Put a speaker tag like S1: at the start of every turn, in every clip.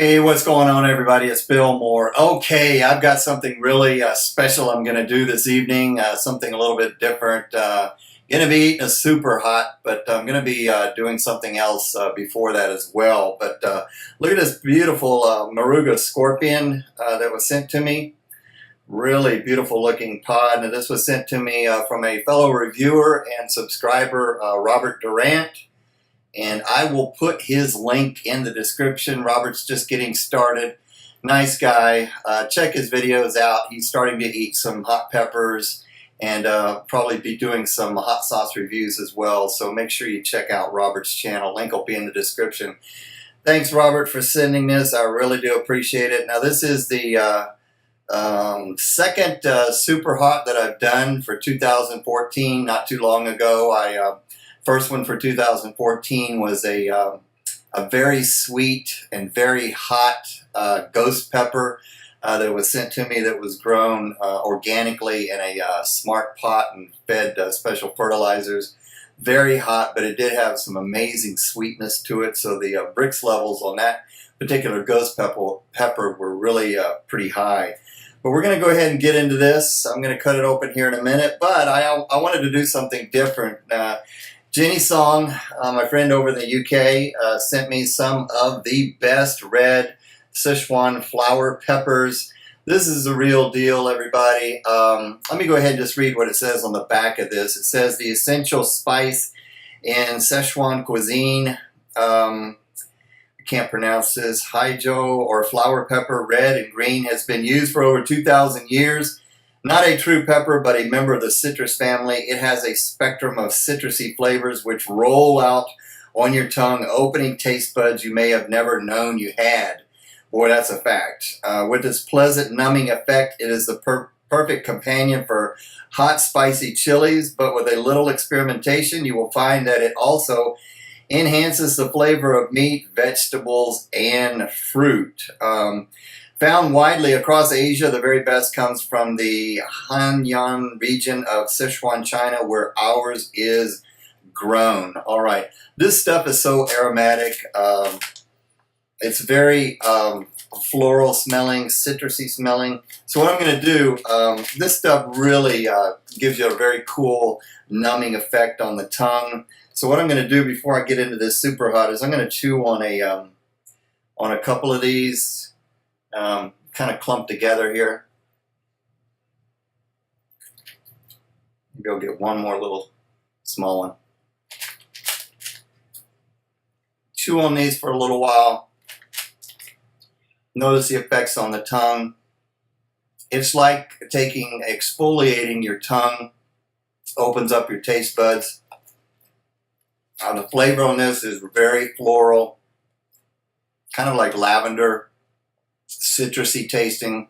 S1: Hey, what's going on, everybody? It's Bill Moore. Okay, I've got something really special I'm going to do this evening, something a little bit different. Going to be eating a super hot, but I'm going to be doing something else before that as well. But look at this beautiful Moruga scorpion that was sent to me. Really beautiful looking pod. And this was sent to me from a fellow reviewer and subscriber, Robert Durrant. And I will put his link in the description. Robert's just getting started. Nice guy. Check his videos out. He's starting to eat some hot peppers and probably be doing some hot sauce reviews as well. So make sure you check out Robert's channel. Link will be in the description. Thanks, Robert, for sending this. I really do appreciate it. Now, this is the second super hot that I've done for 2014, not too long ago. First one for 2014 was a very sweet and very hot ghost pepper that was sent to me, that was grown organically in a smart pot and fed special fertilizers. Very hot, but it did have some amazing sweetness to it, so the Brix levels on that particular ghost pepper were really pretty high. But we're going to go ahead and get into this. I'm going to cut it open here in a minute, but I wanted to do something different. Jenny Song, my friend over in the UK, sent me some of the best red Sichuan flower peppers. This is the real deal, everybody. Let me go ahead and just read what it says on the back of this. It says the essential spice in Sichuan cuisine. I can't pronounce this. Haijiao, or flower pepper, red and green, has been used for over 2,000 years. Not a true pepper, but a member of the citrus family. It has a spectrum of citrusy flavors which roll out on your tongue, opening taste buds you may have never known you had. Boy, that's a fact. With its pleasant numbing effect, it is the perfect companion for hot, spicy chilies, but with a little experimentation, you will find that it also enhances the flavor of meat, vegetables, and fruit. Found widely across Asia, the very best comes from the Hainan region of Sichuan, China, where ours is grown. All right, this stuff is so aromatic. It's very floral smelling, citrusy smelling. So what I'm going to do, this stuff really gives you a very cool numbing effect on the tongue. So what I'm going to do before I get into this super hot is I'm going to chew on a couple of these. Kind of clumped together here. Maybe I'll get one more little small one. Chew on these for a little while. Notice the effects on the tongue. It's like exfoliating your tongue. Opens up your taste buds. The flavor on this is very floral. Kind of like lavender. Citrusy tasting.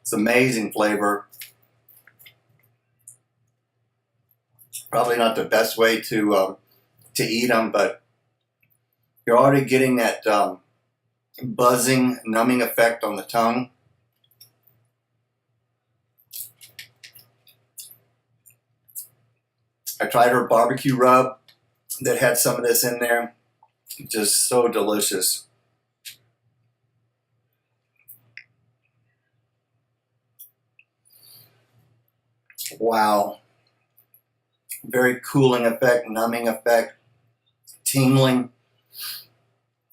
S1: It's amazing flavor. Probably not the best way to eat them, but you're already getting that buzzing, numbing effect on the tongue. I tried her barbecue rub that had some of this in there. Just so delicious. Wow. Very cooling effect, numbing effect, tingling.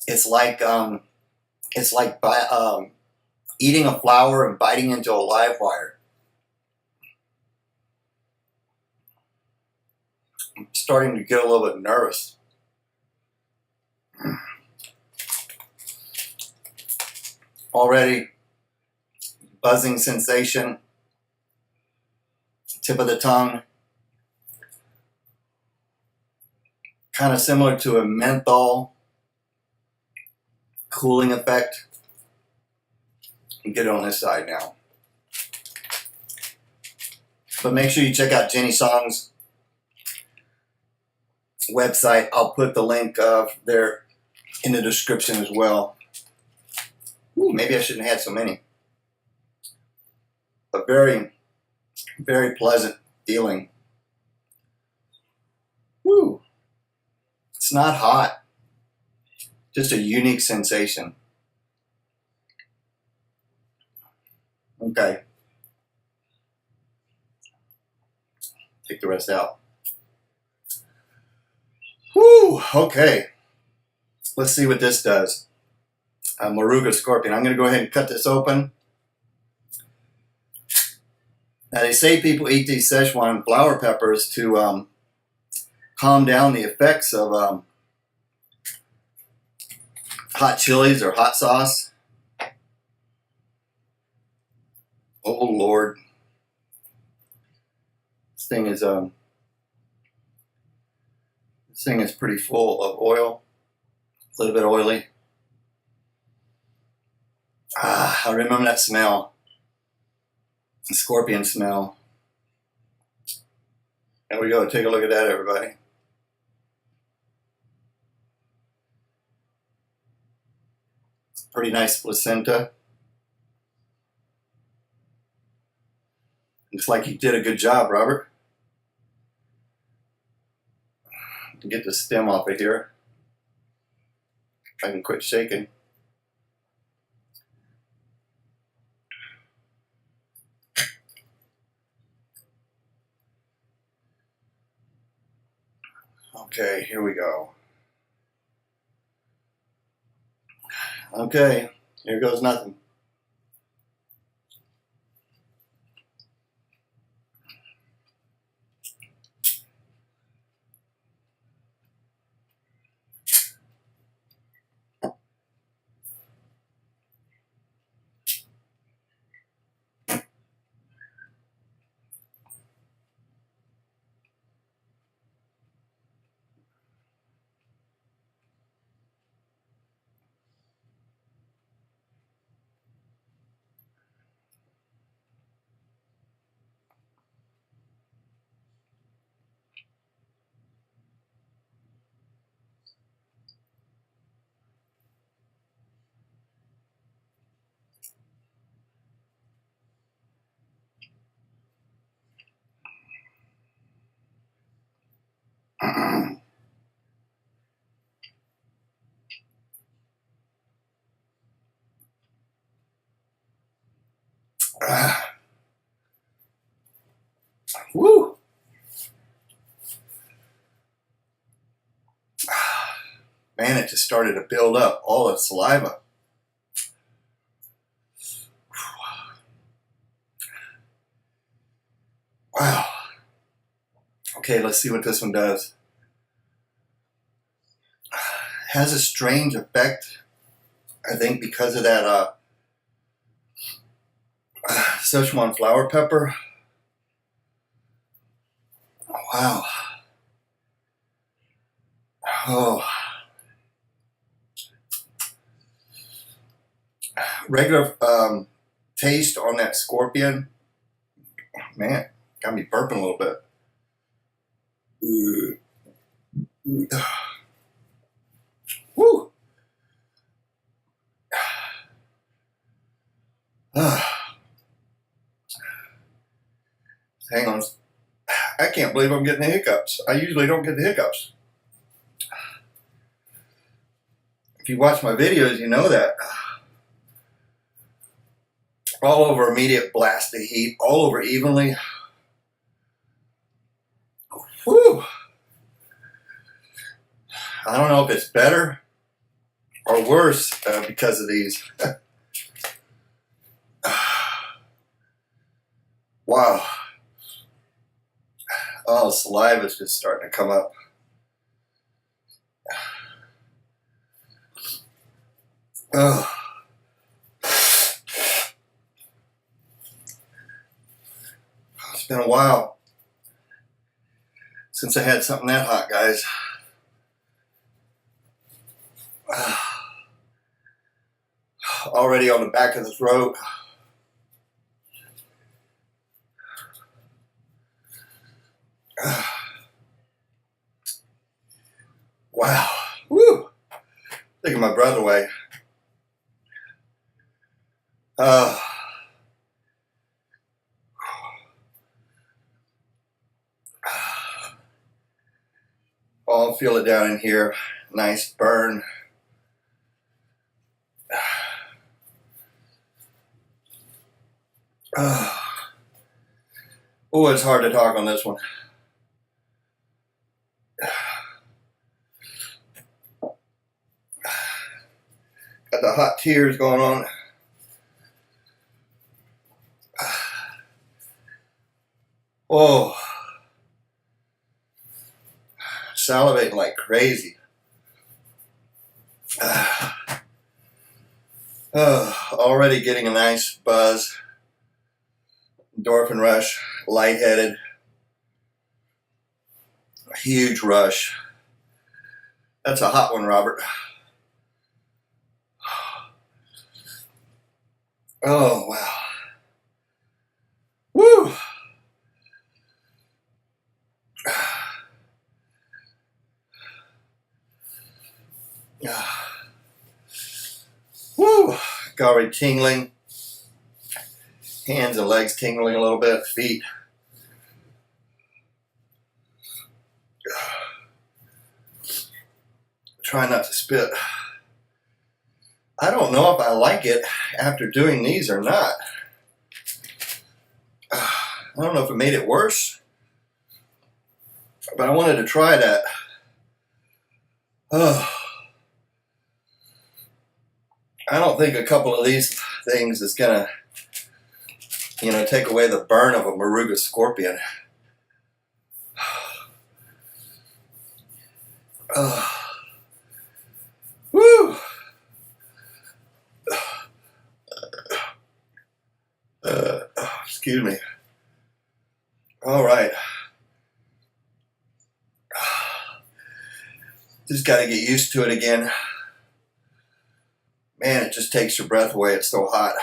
S1: It's like eating a flower and biting into a live wire. I'm starting to get a little bit nervous. Already buzzing sensation. Tip of the tongue, kind of similar to a menthol cooling effect. Get it on this side now. But make sure you check out Jenny Song's website. I'll put the link there in the description as well. Ooh, maybe I shouldn't have had so many. But very pleasant feeling. Woo! It's not hot. Just a unique sensation. Okay, take the rest out. Whew, okay. Let's see what this does. Moruga scorpion. I'm going to go ahead and cut this open. Now they say people eat these Sichuan flower peppers to calm down the effects of hot chilies or hot sauce. Oh Lord, this thing is pretty full of oil. A little bit oily. I remember that smell, the scorpion smell. There we go. Take a look at that, everybody. Pretty nice placenta. Looks like you did a good job, Robert. Get the stem off of here. I can quit shaking. Okay, here we go. Okay, here goes nothing. Woo! Man, it just started to build up all the saliva. Wow. Okay, let's see what this one does. It has a strange effect, I think, because of that Sichuan flower pepper. Wow. Oh. Regular taste on that scorpion. Man, got me burping a little bit. Woo! Hang on. I can't believe I'm getting the hiccups. I usually don't get the hiccups. If you watch my videos, you know that. All over immediate blast of heat, all over evenly. Whew. I don't know if it's better or worse because of these. Wow. Oh, saliva's just starting to come up. Oh. It's been a while since I had something that hot, guys. Already on the back of the throat. Wow. Woo. Taking my breath away. Oh, I'll feel it down in here. Nice burn. Oh, it's hard to talk on this one. Got the hot tears going on. Oh, salivating like crazy. Already getting a nice buzz. Endorphin rush, lightheaded. A huge rush. That's a hot one, Robert. Oh, wow. Woo! Woo! Already tingling. Hands and legs tingling a little bit. Feet. Try not to spit. I don't know if I like it after doing these or not. I don't know if it made it worse, but I wanted to try that. I don't think a couple of these things is gonna, take away the burn of a Moruga scorpion. Woo! Excuse me. All right. Just got to get used to it again. Man, it just takes your breath away. It's so hot.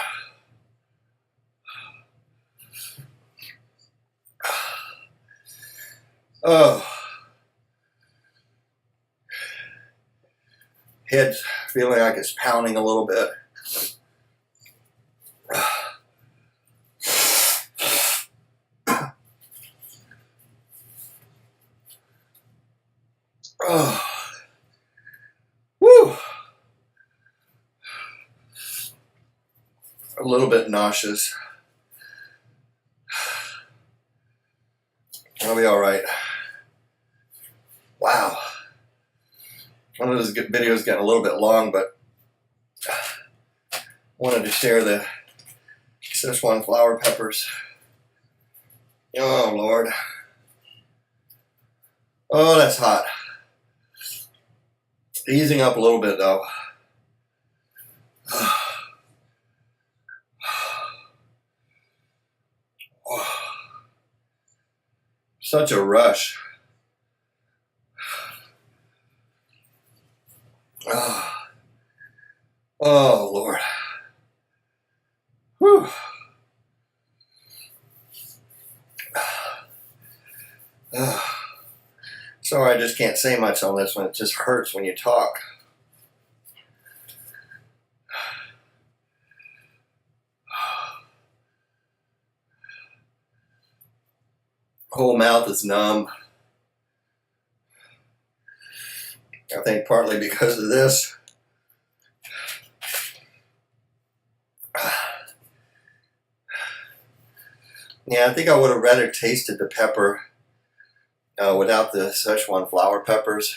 S1: Oh. Head feeling like it's pounding a little bit. Oh. Woo. A little bit nauseous. I'll be all right. Wow. One of those videos getting a little bit long, but I wanted to share the Sichuan flower peppers. Oh, Lord. Oh, that's hot. Easing up a little bit, though. Such a rush. Oh, Lord. Whew. Sorry, I just can't say much on this one. It just hurts when you talk. Whole mouth is numb. I think partly because of this. Yeah, I think I would have rather tasted the pepper without the Sichuan flower peppers,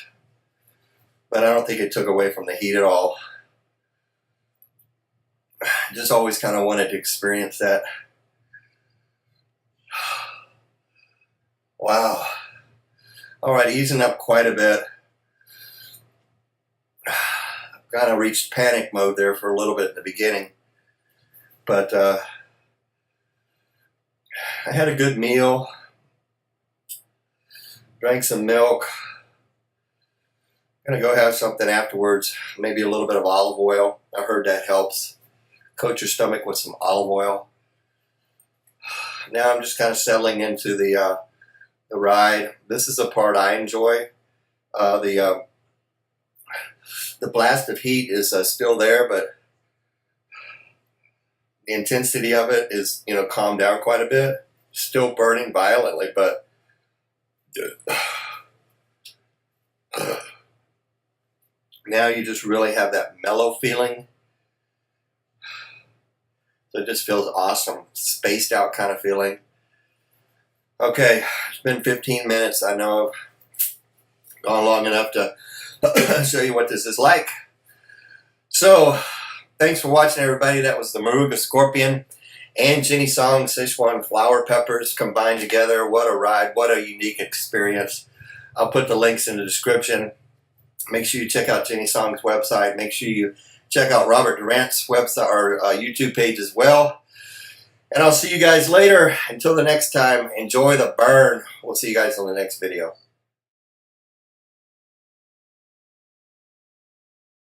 S1: but I don't think it took away from the heat at all. I just always kind of wanted to experience that. Wow. All right, easing up quite a bit. I've kind of reached panic mode there for a little bit in the beginning, but I had a good meal, drank some milk. I'm gonna go have something afterwards, maybe a little bit of olive oil. I heard that helps coat your stomach with some olive oil. Now I'm just kind of settling into the ride. This is the part I enjoy. The blast of heat is still there, but the intensity of it is, calmed down quite a bit. Still burning violently, but now you just really have that mellow feeling. It just feels awesome, spaced out kind of feeling. Okay, it's been 15 minutes. I know I've gone long enough to show you what this is like. So, thanks for watching, everybody. That was the Moruga Scorpion and Jenny Song Sichuan flower peppers combined together. What a ride. What a unique experience. I'll put the links in the description. Make sure you check out Jenny Song's website. Make sure you check out Robert Durrant's website or YouTube page as well. And I'll see you guys later. Until the next time, enjoy the burn. We'll see you guys on the next video.